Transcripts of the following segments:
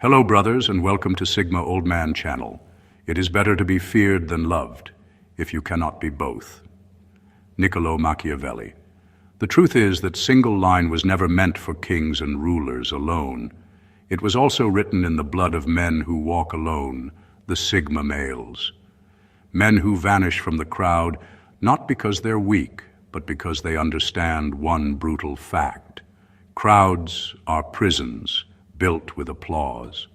Hello, brothers, and welcome to Sigma Old Man channel. It is better to be feared than loved, if you cannot be both. Niccolo Machiavelli. The truth is that single line was never meant for kings and rulers alone. It was also written in the blood of men who walk alone, the Sigma males. Men who vanish from the crowd, not because they're weak, but because they understand one brutal fact. Crowds are prisons, built with applause.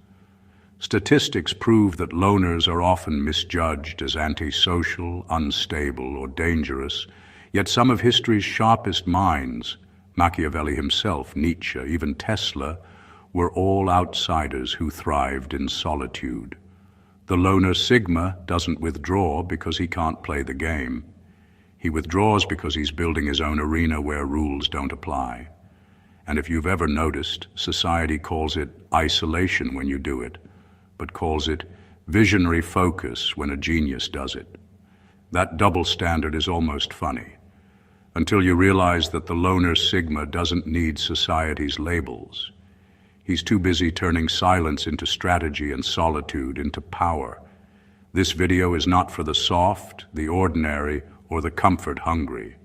Statistics prove that loners are often misjudged as antisocial, unstable, or dangerous, yet some of history's sharpest minds, Machiavelli himself, Nietzsche, even Tesla, were all outsiders who thrived in solitude. The loner Sigma doesn't withdraw because he can't play the game. He withdraws because he's building his own arena where rules don't apply. And if you've ever noticed, society calls it isolation when you do it, but calls it visionary focus when a genius does it. That double standard is almost funny, until you realize that the loner Sigma doesn't need society's labels. He's too busy turning silence into strategy and solitude into power. This video is not for the soft, the ordinary, or the comfort-hungry.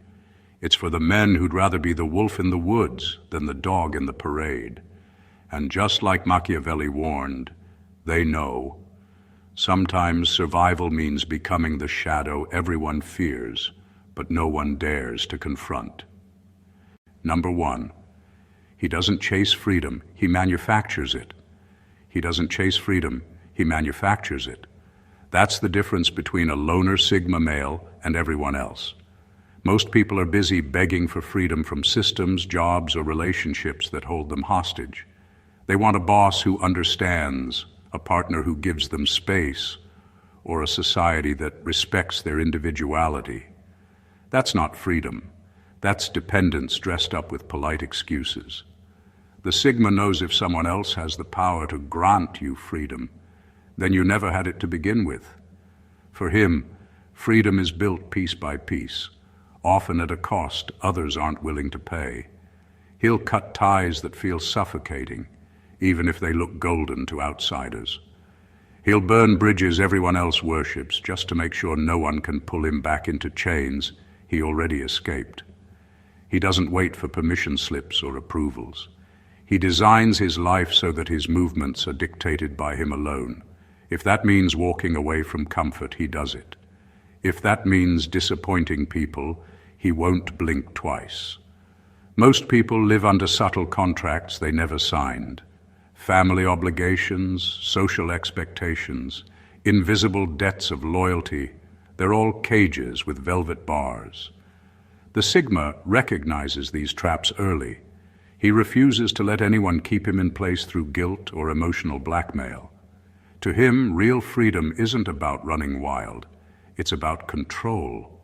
It's for the men who'd rather be the wolf in the woods than the dog in the parade. And just like Machiavelli warned, they know. Sometimes survival means becoming the shadow everyone fears, but no one dares to confront. Number 1. He doesn't chase freedom, he manufactures it. He doesn't chase freedom, he manufactures it. That's the difference between a loner Sigma male and everyone else. Most people are busy begging for freedom from systems, jobs, or relationships that hold them hostage. They want a boss who understands, a partner who gives them space, or a society that respects their individuality. That's not freedom. That's dependence dressed up with polite excuses. The Sigma knows if someone else has the power to grant you freedom, then you never had it to begin with. For him, freedom is built piece by piece, often at a cost others aren't willing to pay. He'll cut ties that feel suffocating, even if they look golden to outsiders. He'll burn bridges everyone else worships just to make sure no one can pull him back into chains he already escaped. He doesn't wait for permission slips or approvals. He designs his life so that his movements are dictated by him alone. If that means walking away from comfort, he does it. If that means disappointing people, he won't blink twice. Most people live under subtle contracts they never signed. Family obligations, social expectations, invisible debts of loyalty, they're all cages with velvet bars. The Sigma recognizes these traps early. He refuses to let anyone keep him in place through guilt or emotional blackmail. To him, real freedom isn't about running wild. It's about control.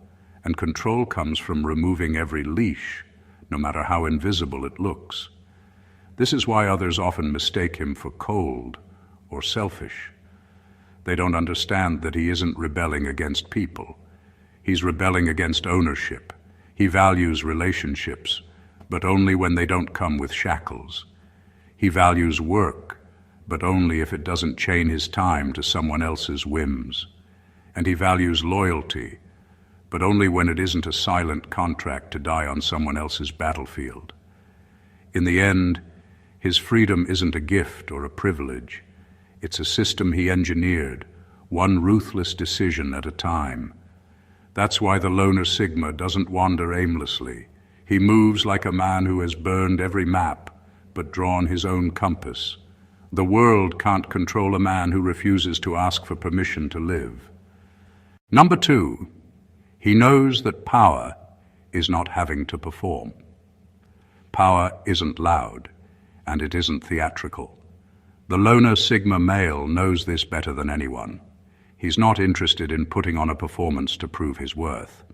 And control comes from removing every leash, no matter how invisible it looks. This is why others often mistake him for cold or selfish. They don't understand that he isn't rebelling against people. He's rebelling against ownership. He values relationships, but only when they don't come with shackles. He values work, but only if it doesn't chain his time to someone else's whims. And he values loyalty, but only when it isn't a silent contract to die on someone else's battlefield. In the end, his freedom isn't a gift or a privilege. It's a system he engineered, one ruthless decision at a time. That's why the loner Sigma doesn't wander aimlessly. He moves like a man who has burned every map, but drawn his own compass. The world can't control a man who refuses to ask for permission to live. Number 2, he knows that power is not having to perform. Power isn't loud, and it isn't theatrical. The loner Sigma male knows this better than anyone. He's not interested in putting on a performance to prove his worth.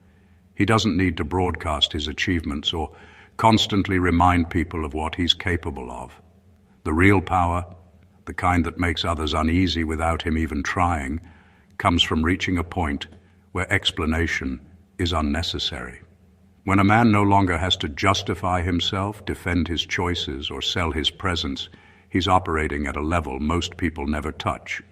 He doesn't need to broadcast his achievements or constantly remind people of what he's capable of. The real power, the kind that makes others uneasy without him even trying, comes from reaching a point where explanation is unnecessary. When a man no longer has to justify himself, defend his choices, or sell his presence, He's operating at a level most people never touch.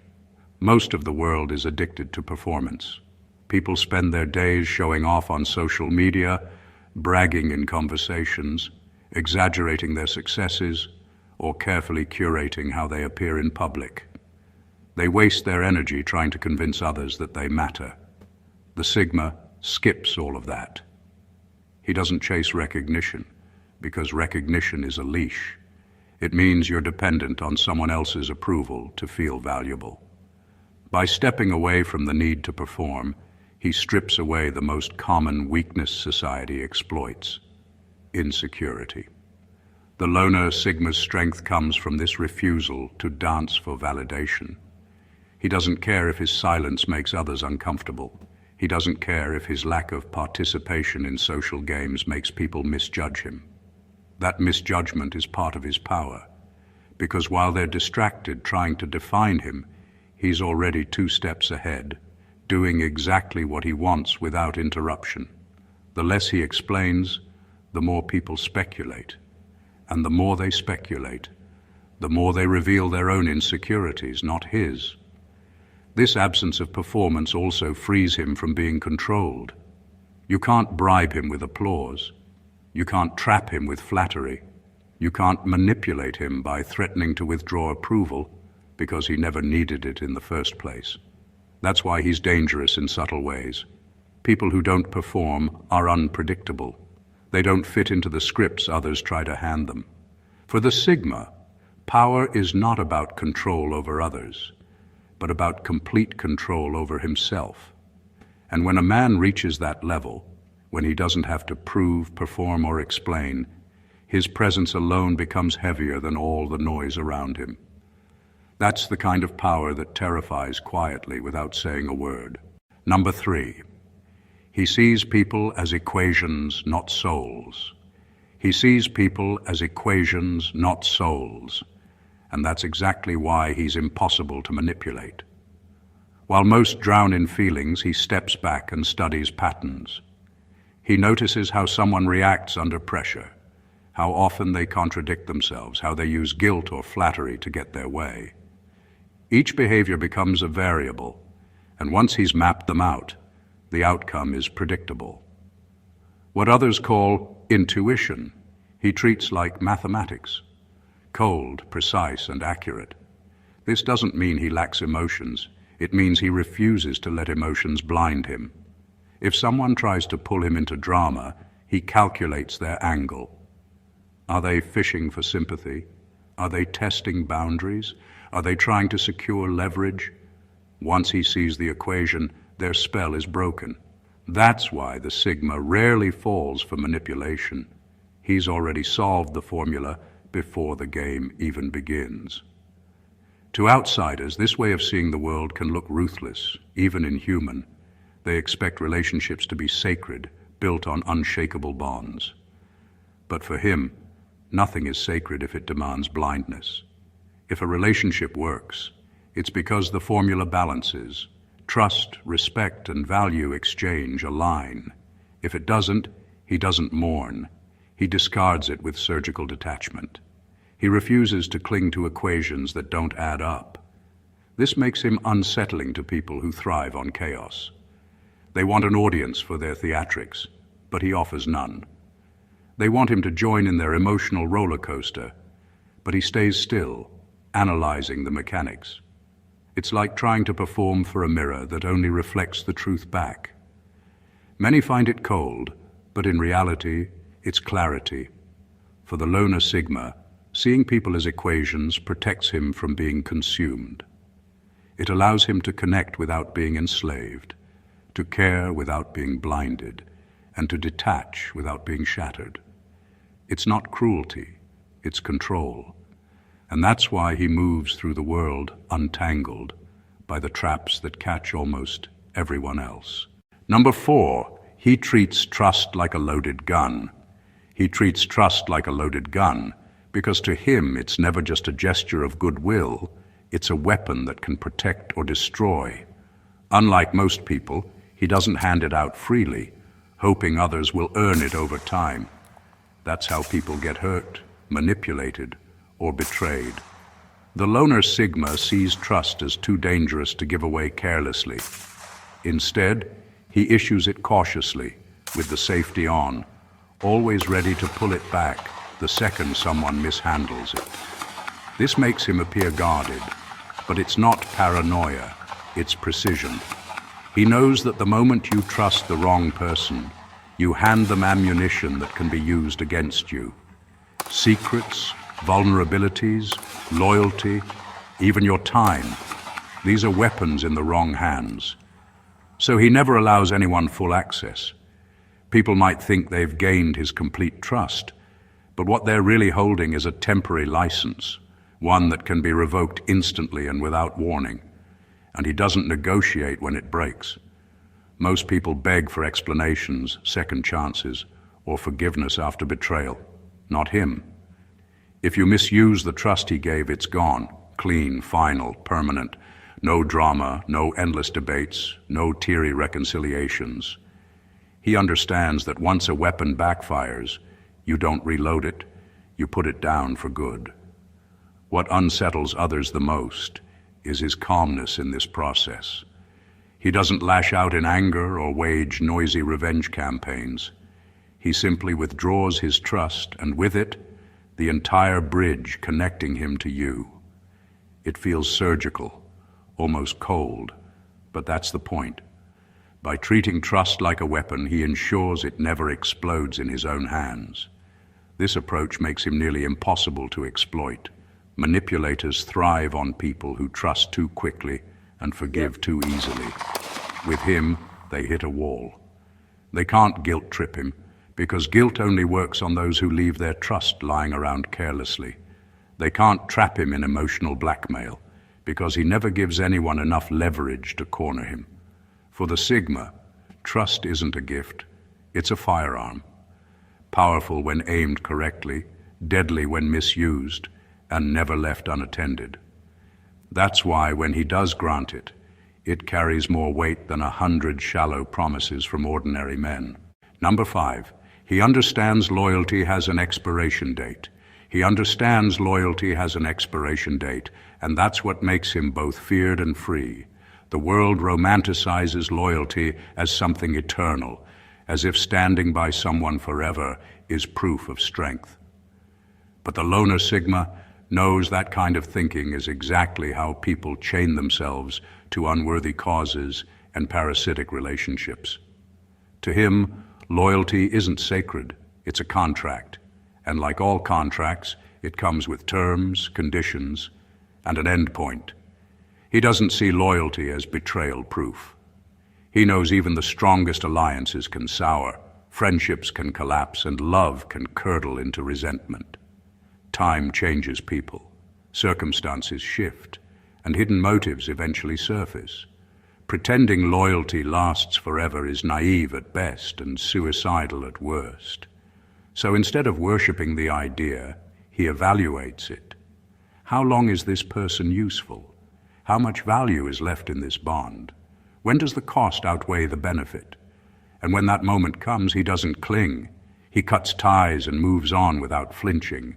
Most of the world is addicted to performance. People spend their days showing off on social media, bragging in conversations, exaggerating their successes, or carefully curating how they appear in public. They waste their energy trying to convince others that they matter. The Sigma skips all of that. He doesn't chase recognition, because recognition is a leash. It means you're dependent on someone else's approval to feel valuable. By stepping away from the need to perform, he strips away the most common weakness society exploits: insecurity. The loner Sigma's strength comes from this refusal to dance for validation. He doesn't care if his silence makes others uncomfortable. He doesn't care if his lack of participation in social games makes people misjudge him. That misjudgment is part of his power, because while they're distracted trying to define him, he's already 2 steps ahead, doing exactly what he wants without interruption. The less he explains, the more people speculate. And the more they speculate, the more they reveal their own insecurities, not his. This absence of performance also frees him from being controlled. You can't bribe him with applause. You can't trap him with flattery. You can't manipulate him by threatening to withdraw approval because he never needed it in the first place. That's why he's dangerous in subtle ways. People who don't perform are unpredictable. They don't fit into the scripts others try to hand them. For the Sigma, power is not about control over others, but about complete control over himself. And when a man reaches that level, when he doesn't have to prove, perform, or explain, his presence alone becomes heavier than all the noise around him. That's the kind of power that terrifies quietly without saying a word. Number 3, he sees people as equations, not souls. He sees people as equations, not souls. And that's exactly why he's impossible to manipulate. While most drown in feelings, he steps back and studies patterns. He notices how someone reacts under pressure, how often they contradict themselves, how they use guilt or flattery to get their way. Each behavior becomes a variable, and once he's mapped them out, the outcome is predictable. What others call intuition, he treats like mathematics. Cold, precise, and accurate. This doesn't mean he lacks emotions. It means he refuses to let emotions blind him. If someone tries to pull him into drama, he calculates their angle. Are they fishing for sympathy? Are they testing boundaries? Are they trying to secure leverage? Once he sees the equation, their spell is broken. That's why the Sigma rarely falls for manipulation. He's already solved the formula before the game even begins. To outsiders, this way of seeing the world can look ruthless, even inhuman. They expect relationships to be sacred, built on unshakable bonds. But for him, nothing is sacred if it demands blindness. If a relationship works, it's because the formula balances. Trust, respect, and value exchange align. If it doesn't, he doesn't mourn. He discards it with surgical detachment. He refuses to cling to equations that don't add up. This makes him unsettling to people who thrive on chaos. They want an audience for their theatrics, but he offers none. They want him to join in their emotional roller coaster, but he stays still, analyzing the mechanics. It's like trying to perform for a mirror that only reflects the truth back. Many find it cold, but in reality, it's clarity. For the loner Sigma, seeing people as equations protects him from being consumed. It allows him to connect without being enslaved, to care without being blinded, and to detach without being shattered. It's not cruelty, it's control. And that's why he moves through the world untangled by the traps that catch almost everyone else. Number 4, he treats trust like a loaded gun. He treats trust like a loaded gun because to him it's never just a gesture of goodwill, it's a weapon that can protect or destroy. Unlike most people, he doesn't hand it out freely, hoping others will earn it over time. That's how people get hurt, manipulated, or betrayed. The loner Sigma sees trust as too dangerous to give away carelessly. Instead, he issues it cautiously, with the safety on, always ready to pull it back the second someone mishandles it. This makes him appear guarded, but it's not paranoia, it's precision. He knows that the moment you trust the wrong person, you hand them ammunition that can be used against you. Secrets, vulnerabilities, loyalty, even your time. These are weapons in the wrong hands. So he never allows anyone full access. People might think they've gained his complete trust, but what they're really holding is a temporary license, one that can be revoked instantly and without warning. And he doesn't negotiate when it breaks. Most people beg for explanations, second chances, or forgiveness after betrayal. Not him. If you misuse the trust he gave, it's gone. Clean, final, permanent. No drama, no endless debates, no teary reconciliations. He understands that once a weapon backfires, you don't reload it, you put it down for good. What unsettles others the most is his calmness in this process. He doesn't lash out in anger or wage noisy revenge campaigns. He simply withdraws his trust, and with it, the entire bridge connecting him to you. It feels surgical, almost cold, but that's the point. By treating trust like a weapon, he ensures it never explodes in his own hands. This approach makes him nearly impossible to exploit. Manipulators thrive on people who trust too quickly and forgive too easily. With him, they hit a wall. They can't guilt trip him, because guilt only works on those who leave their trust lying around carelessly. They can't trap him in emotional blackmail, because he never gives anyone enough leverage to corner him. For the Sigma, trust isn't a gift, it's a firearm. Powerful when aimed correctly, deadly when misused, and never left unattended. That's why when he does grant it, it carries more weight than 100 shallow promises from ordinary men. Number 5, he understands loyalty has an expiration date. He understands loyalty has an expiration date, and that's what makes him both feared and free. The world romanticizes loyalty as something eternal, as if standing by someone forever is proof of strength. But the loner Sigma knows that kind of thinking is exactly how people chain themselves to unworthy causes and parasitic relationships. To him, loyalty isn't sacred, it's a contract. And like all contracts, it comes with terms, conditions, and an end point. He doesn't see loyalty as betrayal proof. He knows even the strongest alliances can sour, friendships can collapse, and love can curdle into resentment. Time changes people, circumstances shift, and hidden motives eventually surface. Pretending loyalty lasts forever is naive at best and suicidal at worst. So instead of worshipping the idea, he evaluates it. How long is this person useful? How much value is left in this bond? When does the cost outweigh the benefit? And when that moment comes, he doesn't cling. He cuts ties and moves on without flinching.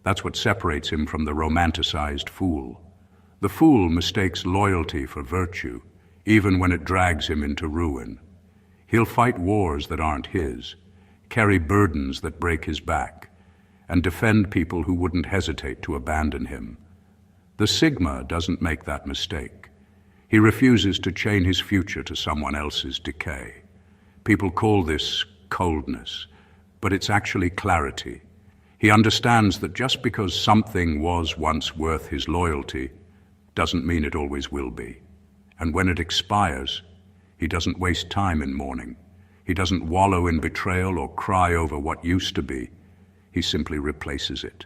That's what separates him from the romanticized fool. The fool mistakes loyalty for virtue, even when it drags him into ruin. He'll fight wars that aren't his, carry burdens that break his back, and defend people who wouldn't hesitate to abandon him. The Sigma doesn't make that mistake. He refuses to chain his future to someone else's decay. People call this coldness, but it's actually clarity. He understands that just because something was once worth his loyalty doesn't mean it always will be. And when it expires, he doesn't waste time in mourning. He doesn't wallow in betrayal or cry over what used to be. He simply replaces it.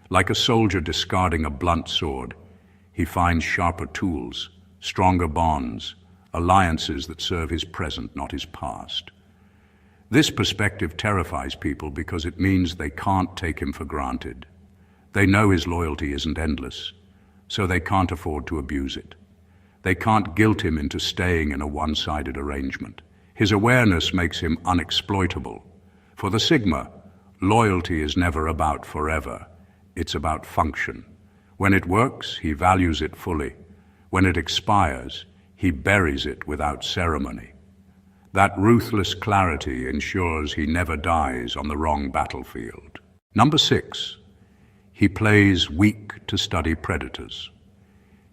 Like a soldier discarding a blunt sword, he finds sharper tools, stronger bonds, alliances that serve his present, not his past. This perspective terrifies people because it means they can't take him for granted. They know his loyalty isn't endless, so they can't afford to abuse it. They can't guilt him into staying in a one-sided arrangement. His awareness makes him unexploitable. For the Sigma, loyalty is never about forever. It's about function. When it works, he values it fully. When it expires, he buries it without ceremony. That ruthless clarity ensures he never dies on the wrong battlefield. Number 6, he plays weak to study predators.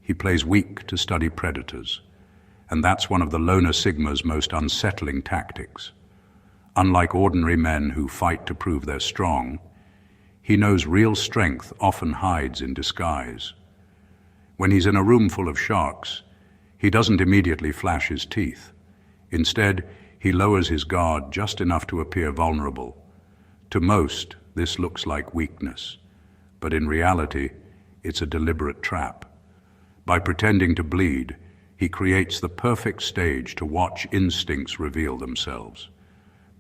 He plays weak to study predators, and that's one of the loner Sigma's most unsettling tactics. Unlike ordinary men who fight to prove they're strong, he knows real strength often hides in disguise. When he's in a room full of sharks, he doesn't immediately flash his teeth. Instead, he lowers his guard just enough to appear vulnerable. To most, this looks like weakness, but in reality, it's a deliberate trap. By pretending to bleed, he creates the perfect stage to watch instincts reveal themselves.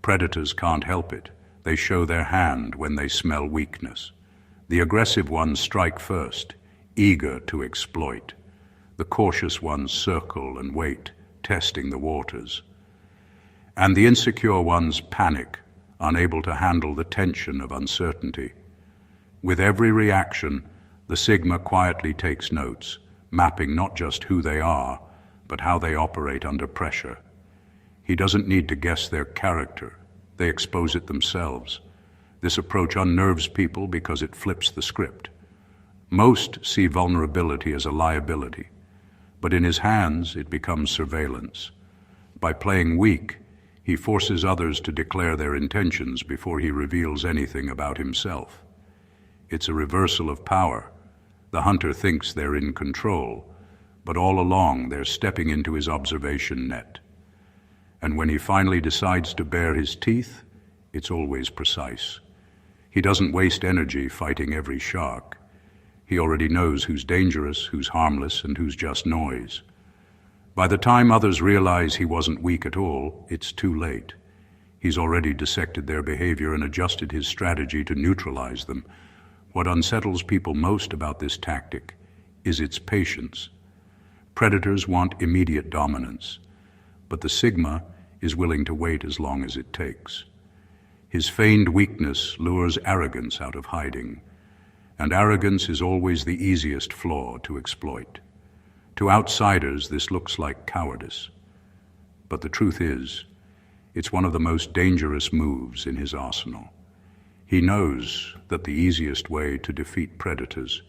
Predators can't help it. They show their hand when they smell weakness. The aggressive ones strike first, eager to exploit. The cautious ones circle and wait, testing the waters. And the insecure ones panic, unable to handle the tension of uncertainty. With every reaction, the Sigma quietly takes notes, mapping not just who they are, but how they operate under pressure. He doesn't need to guess their character. They expose it themselves. This approach unnerves people because it flips the script. Most see vulnerability as a liability, but in his hands it becomes surveillance. By playing weak, he forces others to declare their intentions before he reveals anything about himself. It's a reversal of power. The hunter thinks they're in control, but all along they're stepping into his observation net. And when he finally decides to bare his teeth, it's always precise. He doesn't waste energy fighting every shark. He already knows who's dangerous, who's harmless, and who's just noise. By the time others realize he wasn't weak at all, it's too late. He's already dissected their behavior and adjusted his strategy to neutralize them. What unsettles people most about this tactic is its patience. Predators want immediate dominance, but the Sigma is willing to wait as long as it takes. His feigned weakness lures arrogance out of hiding, and arrogance is always the easiest flaw to exploit. To outsiders, this looks like cowardice, but the truth is, it's one of the most dangerous moves in his arsenal. He knows that the easiest way to defeat predators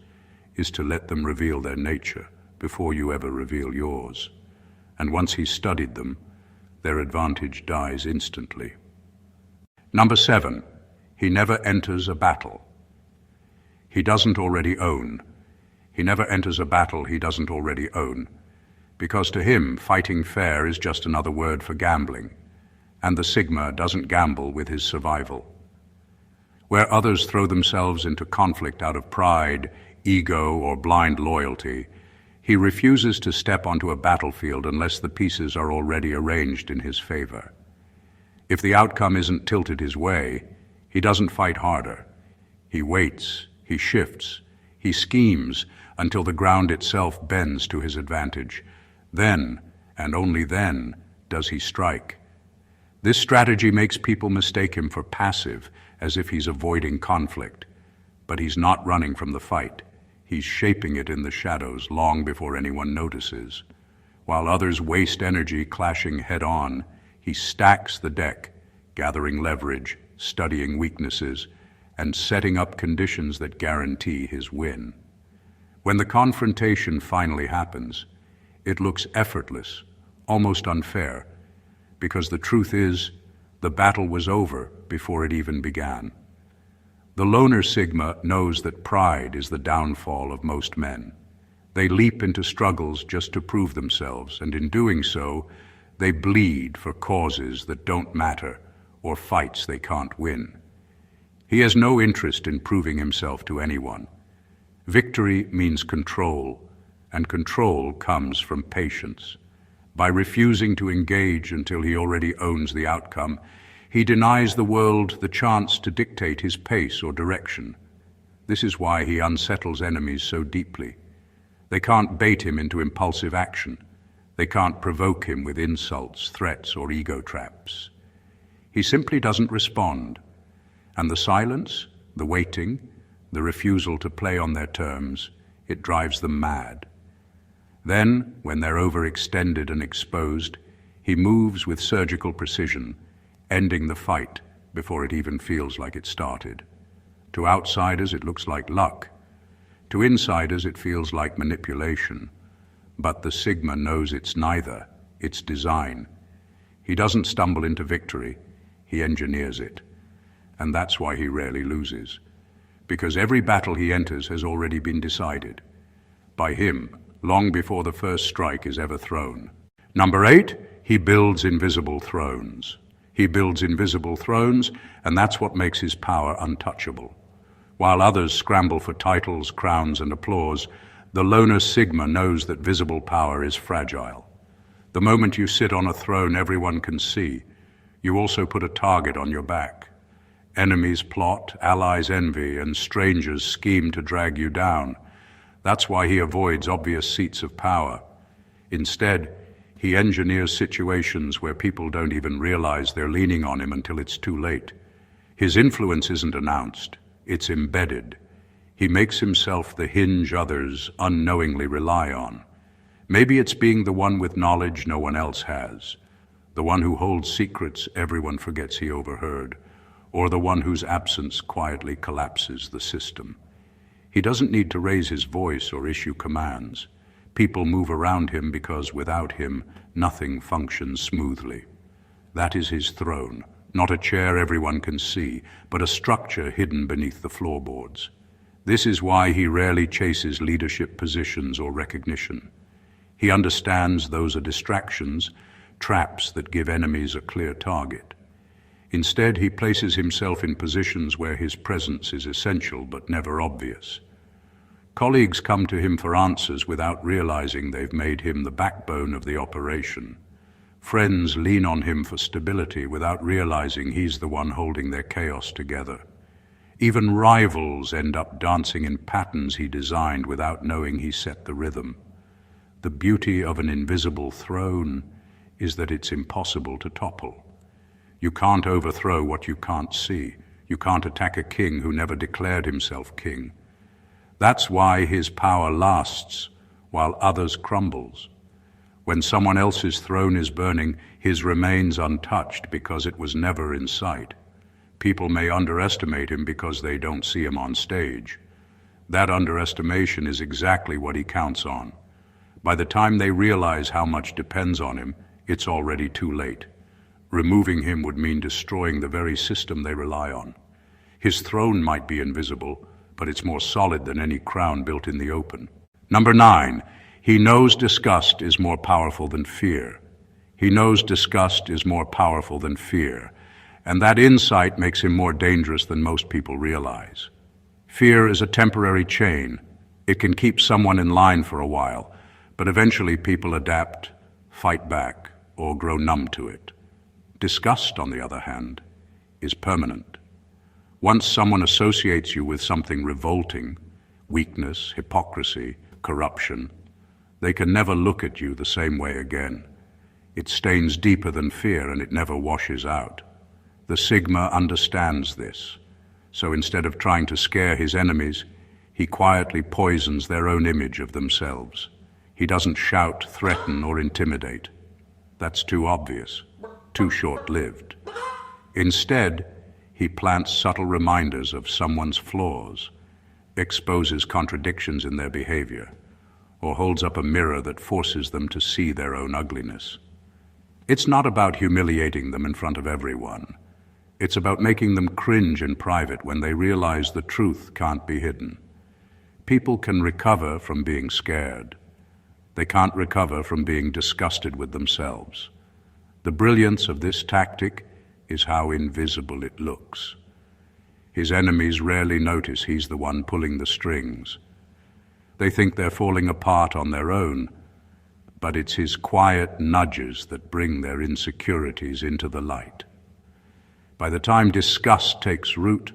is to let them reveal their nature before you ever reveal yours, and once he's studied them, their advantage dies instantly. Number 7, he never enters a battle. He doesn't already own. He never enters a battle he doesn't already own, because to him, fighting fair is just another word for gambling, and the Sigma doesn't gamble with his survival. Where others throw themselves into conflict out of pride, ego, or blind loyalty, he refuses to step onto a battlefield unless the pieces are already arranged in his favor. If the outcome isn't tilted his way, he doesn't fight harder. He waits, he shifts, he schemes until the ground itself bends to his advantage. Then, and only then, does he strike. This strategy makes people mistake him for passive, as if he's avoiding conflict. But he's not running from the fight. He's shaping it in the shadows long before anyone notices. While others waste energy clashing head-on, he stacks the deck, gathering leverage, studying weaknesses, and setting up conditions that guarantee his win. When the confrontation finally happens, it looks effortless, almost unfair, because the truth is, the battle was over before it even began. The loner Sigma knows that pride is the downfall of most men. They leap into struggles just to prove themselves, and in doing so, they bleed for causes that don't matter or fights they can't win. He has no interest in proving himself to anyone. Victory means control, and control comes from patience. By refusing to engage until he already owns the outcome, he denies the world the chance to dictate his pace or direction. This is why he unsettles enemies so deeply. They can't bait him into impulsive action. They can't provoke him with insults, threats, or ego traps. He simply doesn't respond, and the silence, the waiting, the refusal to play on their terms It drives them mad. Then, when they're overextended and exposed, he moves with surgical precision, ending the fight before it even feels like it started. To outsiders, it looks like luck. To insiders, it feels like manipulation. But the Sigma knows it's neither. It's design. He doesn't stumble into victory. He engineers it. And that's why he rarely loses. Because every battle he enters has already been decided. By him, long before the first strike is ever thrown. Number 8, he builds invisible thrones. He builds invisible thrones, and that's what makes his power untouchable. While others scramble for titles, crowns, and applause, the loner Sigma knows that visible power is fragile. The moment you sit on a throne everyone can see, you also put a target on your back. Enemies plot, allies envy, and strangers scheme to drag you down. That's why he avoids obvious seats of power. Instead, he engineers situations where people don't even realize they're leaning on him until it's too late. His influence isn't announced, it's embedded. He makes himself the hinge others unknowingly rely on. Maybe it's being the one with knowledge no one else has, the one who holds secrets everyone forgets he overheard, or the one whose absence quietly collapses the system. He doesn't need to raise his voice or issue commands. People move around him because without him, nothing functions smoothly. That is his throne, not a chair everyone can see, but a structure hidden beneath the floorboards. This is why he rarely chases leadership positions or recognition. He understands those are distractions, traps that give enemies a clear target. Instead, he places himself in positions where his presence is essential but never obvious. Colleagues come to him for answers without realizing they've made him the backbone of the operation. Friends lean on him for stability without realizing he's the one holding their chaos together. Even rivals end up dancing in patterns he designed without knowing he set the rhythm. The beauty of an invisible throne is that it's impossible to topple. You can't overthrow what you can't see. You can't attack a king who never declared himself king. That's why his power lasts while others crumbles. When someone else's throne is burning, his remains untouched because it was never in sight. People may underestimate him because they don't see him on stage. That underestimation is exactly what he counts on. By the time they realize how much depends on him, it's already too late. Removing him would mean destroying the very system they rely on. His throne might be invisible, but it's more solid than any crown built in the open. Number 9, he knows disgust is more powerful than fear. He knows disgust is more powerful than fear, and that insight makes him more dangerous than most people realize. Fear is a temporary chain. It can keep someone in line for a while, but eventually people adapt, fight back, or grow numb to it. Disgust, on the other hand, is permanent. Once someone associates you with something revolting, weakness, hypocrisy, corruption, they can never look at you the same way again. It stains deeper than fear and it never washes out. The Sigma understands this, so instead of trying to scare his enemies, he quietly poisons their own image of themselves. He doesn't shout, threaten, or intimidate. That's too obvious, too short-lived. Instead, he plants subtle reminders of someone's flaws, exposes contradictions in their behavior, or holds up a mirror that forces them to see their own ugliness. It's not about humiliating them in front of everyone. It's about making them cringe in private when they realize the truth can't be hidden. People can recover from being scared. They can't recover from being disgusted with themselves. The brilliance of this tactic is how invisible it looks. His enemies rarely notice he's the one pulling the strings. They think they're falling apart on their own, but it's his quiet nudges that bring their insecurities into the light. By the time disgust takes root,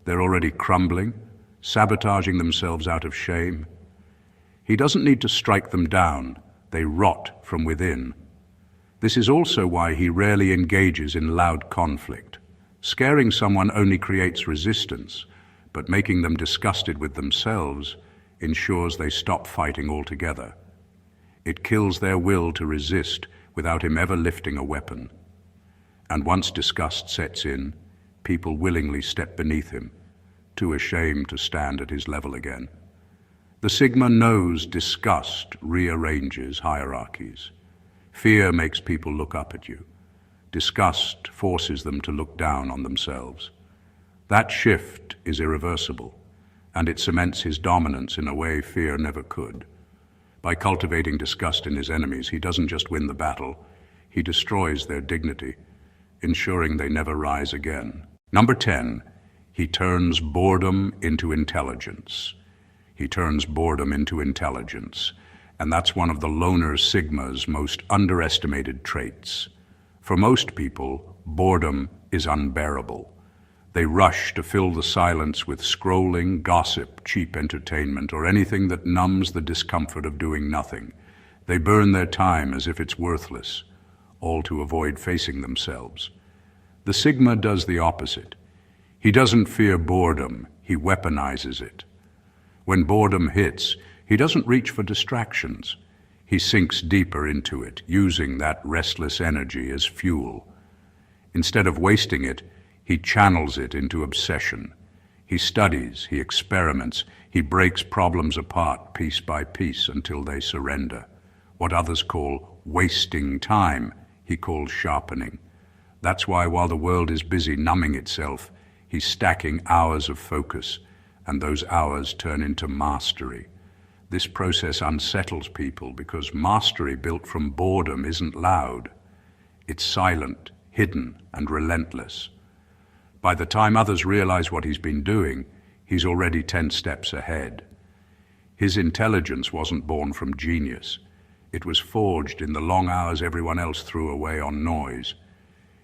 they're already crumbling, sabotaging themselves out of shame. He doesn't need to strike them down, they rot from within. This is also why he rarely engages in loud conflict. Scaring someone only creates resistance, but making them disgusted with themselves ensures they stop fighting altogether. It kills their will to resist without him ever lifting a weapon. And once disgust sets in, people willingly step beneath him, too ashamed to stand at his level again. The Sigma knows disgust rearranges hierarchies. Fear makes people look up at you. Disgust forces them to look down on themselves. That shift is irreversible, and it cements his dominance in a way fear never could. By cultivating disgust in his enemies, he doesn't just win the battle, he destroys their dignity, ensuring they never rise again. Number 10, he turns boredom into intelligence. He turns boredom into intelligence, and that's one of the loner Sigma's most underestimated traits. For most people, boredom is unbearable. They rush to fill the silence with scrolling, gossip, cheap entertainment, or anything that numbs the discomfort of doing nothing. They burn their time as if it's worthless, all to avoid facing themselves. The Sigma does the opposite. He doesn't fear boredom, he weaponizes it. When boredom hits, he doesn't reach for distractions. He sinks deeper into it, using that restless energy as fuel. Instead of wasting it, he channels it into obsession. He studies, he experiments, he breaks problems apart piece by piece until they surrender. What others call wasting time, he calls sharpening. That's why while the world is busy numbing itself, he's stacking hours of focus, and those hours turn into mastery. This process unsettles people because mastery built from boredom isn't loud. It's silent, hidden, and relentless. By the time others realize what he's been doing, he's already 10 steps ahead. His intelligence wasn't born from genius. It was forged in the long hours everyone else threw away on noise.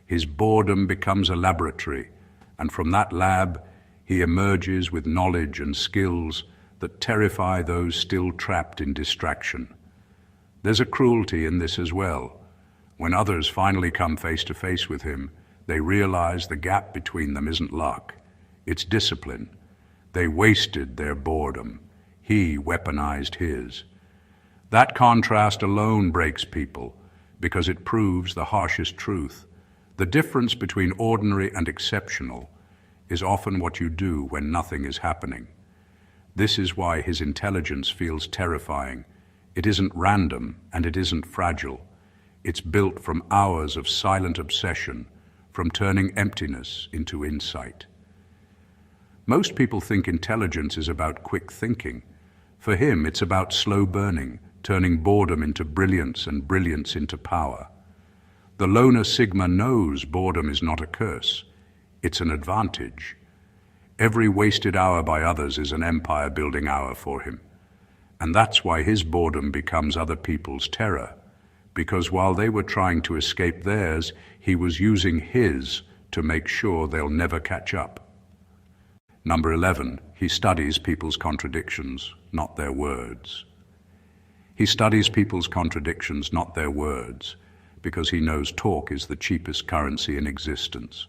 His boredom becomes a laboratory, and from that lab, he emerges with knowledge and skills that terrify those still trapped in distraction. There's a cruelty in this as well. When others finally come face to face with him, they realize the gap between them isn't luck, it's discipline. They wasted their boredom. He weaponized his. That contrast alone breaks people because it proves the harshest truth. The difference between ordinary and exceptional is often what you do when nothing is happening. This is why his intelligence feels terrifying. It isn't random and it isn't fragile. It's built from hours of silent obsession, from turning emptiness into insight. Most people think intelligence is about quick thinking. For him, it's about slow burning, turning boredom into brilliance and brilliance into power. The loner Sigma knows boredom is not a curse. It's an advantage. Every wasted hour by others is an empire-building hour for him. And that's why his boredom becomes other people's terror. Because while they were trying to escape theirs, he was using his to make sure they'll never catch up. Number 11, he studies people's contradictions, not their words. He studies people's contradictions, not their words, because he knows talk is the cheapest currency in existence.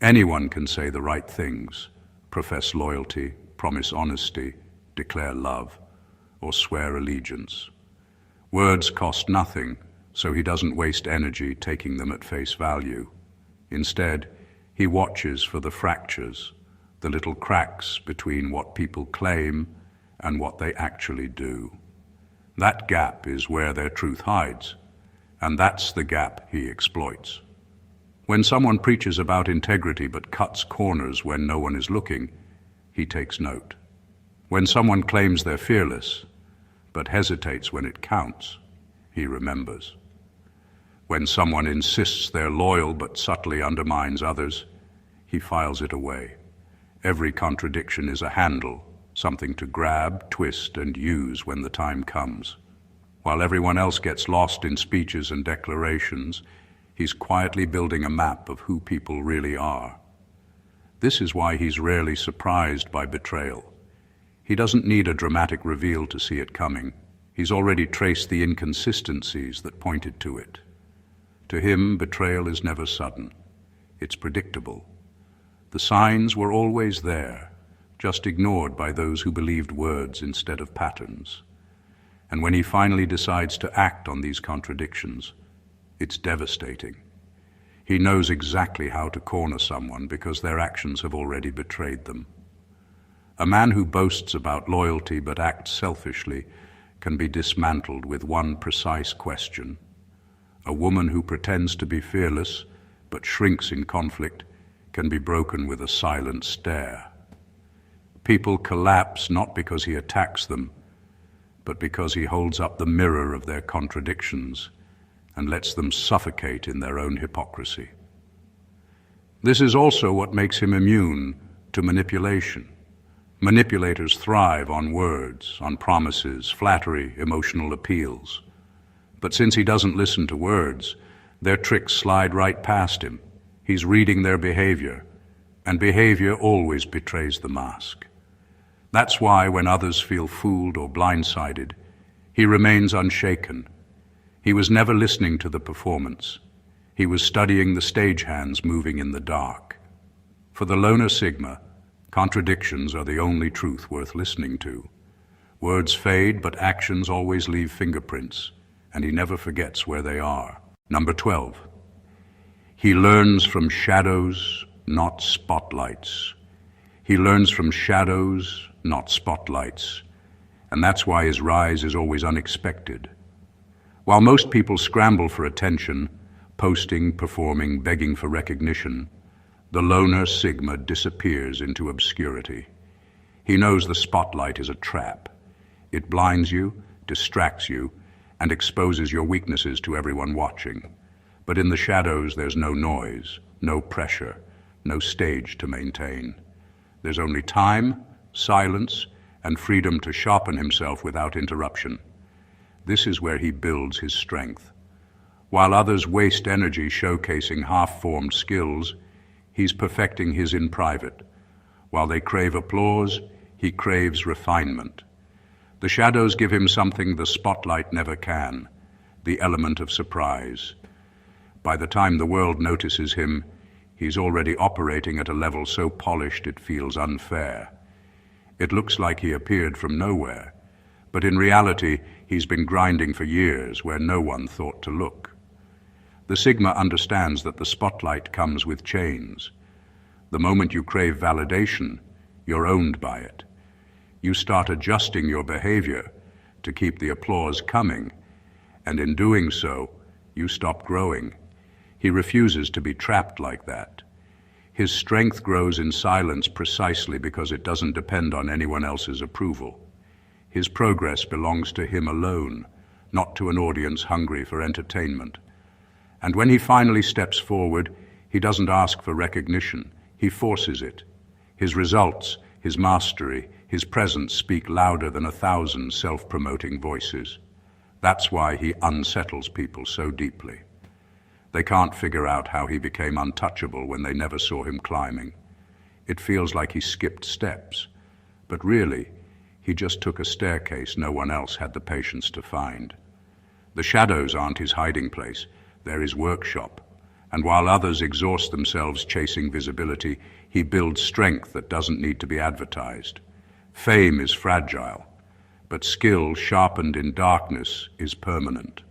Anyone can say the right things, profess loyalty, promise honesty, declare love, or swear allegiance. Words cost nothing, so he doesn't waste energy taking them at face value. Instead, he watches for the fractures, the little cracks between what people claim and what they actually do. That gap is where their truth hides, and that's the gap he exploits. When someone preaches about integrity but cuts corners when no one is looking, he takes note. When someone claims they're fearless but hesitates when it counts, he remembers. When someone insists they're loyal but subtly undermines others, he files it away. Every contradiction is a handle, something to grab, twist, and use when the time comes. While everyone else gets lost in speeches and declarations, he's quietly building a map of who people really are. This is why he's rarely surprised by betrayal. He doesn't need a dramatic reveal to see it coming. He's already traced the inconsistencies that pointed to it. To him, betrayal is never sudden. It's predictable. The signs were always there. just ignored by those who believed words instead of patterns. And when he finally decides to act on these contradictions, it's devastating. He knows exactly how to corner someone because their actions have already betrayed them. A man who boasts about loyalty but acts selfishly can be dismantled with one precise question. A woman who pretends to be fearless but shrinks in conflict can be broken with a silent stare. People collapse not because he attacks them, but because he holds up the mirror of their contradictions and lets them suffocate in their own hypocrisy. This is also what makes him immune to manipulation. Manipulators thrive on words, on promises, flattery, emotional appeals. But since he doesn't listen to words, their tricks slide right past him. He's reading their behavior, and behavior always betrays the mask. That's why when others feel fooled or blindsided, he remains unshaken. He was never listening to the performance. He was studying the stagehands moving in the dark. For the loner Sigma, contradictions are the only truth worth listening to. Words fade, but actions always leave fingerprints, and he never forgets where they are. Number 12. He learns from shadows, not spotlights. He learns from shadows, not spotlights, and that's why his rise is always unexpected. While most people scramble for attention, posting, performing, begging for recognition, the loner Sigma disappears into obscurity. He knows the spotlight is a trap. It blinds you, distracts you, and exposes your weaknesses to everyone watching. But in the shadows, there's no noise, no pressure, no stage to maintain. There's only time, silence, and freedom to sharpen himself without interruption. This is where he builds his strength. While others waste energy showcasing half-formed skills, he's perfecting his in private. While they crave applause, he craves refinement. The shadows give him something the spotlight never can, the element of surprise. By the time the world notices him, he's already operating at a level so polished it feels unfair. It looks like he appeared from nowhere, but in reality, he's been grinding for years where no one thought to look. The Sigma understands that the spotlight comes with chains. The moment you crave validation, you're owned by it. You start adjusting your behavior to keep the applause coming, and in doing so, you stop growing. He refuses to be trapped like that. His strength grows in silence precisely because it doesn't depend on anyone else's approval. His progress belongs to him alone, not to an audience hungry for entertainment. And when he finally steps forward, he doesn't ask for recognition, he forces it. His results, his mastery, his presence speak louder than 1,000 self-promoting voices. That's why he unsettles people so deeply. They can't figure out how he became untouchable when they never saw him climbing. It feels like he skipped steps, but really, he just took a staircase no one else had the patience to find. The shadows aren't his hiding place, they're his workshop. And while others exhaust themselves chasing visibility, he builds strength that doesn't need to be advertised. Fame is fragile, but skill sharpened in darkness is permanent.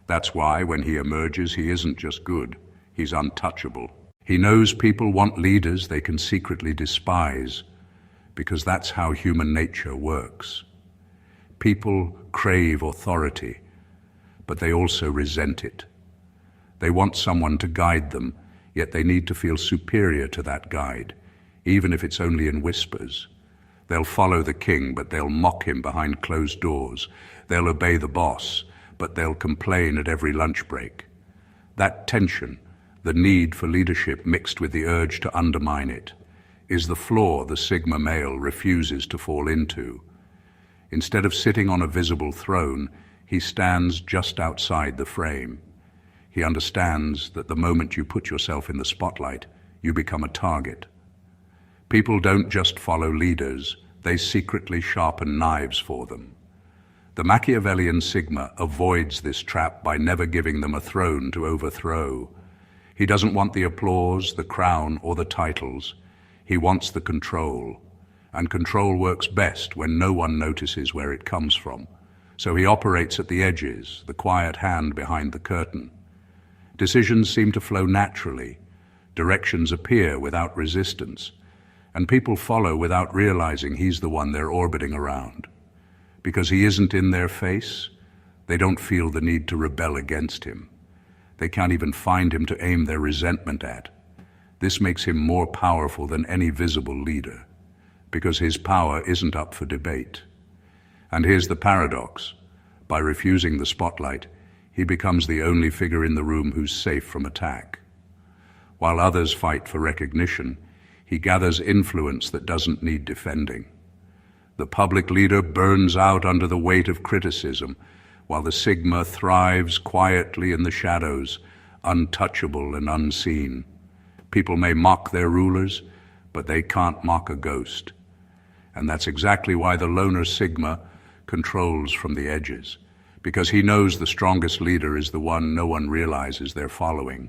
That's why when he emerges, he isn't just good, he's untouchable. He knows people want leaders they can secretly despise, because that's how human nature works. People crave authority, but they also resent it. They want someone to guide them, yet they need to feel superior to that guide, even if it's only in whispers. They'll follow the king, but they'll mock him behind closed doors. They'll obey the boss, but they'll complain at every lunch break. That tension, the need for leadership mixed with the urge to undermine it, is the flaw the Sigma male refuses to fall into. Instead of sitting on a visible throne, he stands just outside the frame. He understands that the moment you put yourself in the spotlight, you become a target. People don't just follow leaders, they secretly sharpen knives for them. The Machiavellian Sigma avoids this trap by never giving them a throne to overthrow. He doesn't want the applause, the crown, or the titles. He wants the control. and control works best when no one notices where it comes from. So he operates at the edges, the quiet hand behind the curtain. Decisions seem to flow naturally, directions appear without resistance, and people follow without realizing he's the one they're orbiting around. Because he isn't in their face, they don't feel the need to rebel against him. They can't even find him to aim their resentment at. This makes him more powerful than any visible leader, because his power isn't up for debate. And here's the paradox. By refusing the spotlight, he becomes the only figure in the room who's safe from attack. While others fight for recognition, he gathers influence that doesn't need defending. The public leader burns out under the weight of criticism, while the Sigma thrives quietly in the shadows, untouchable and unseen. People may mock their rulers, but they can't mock a ghost. And that's exactly why the loner Sigma controls from the edges, because he knows the strongest leader is the one no one realizes they're following.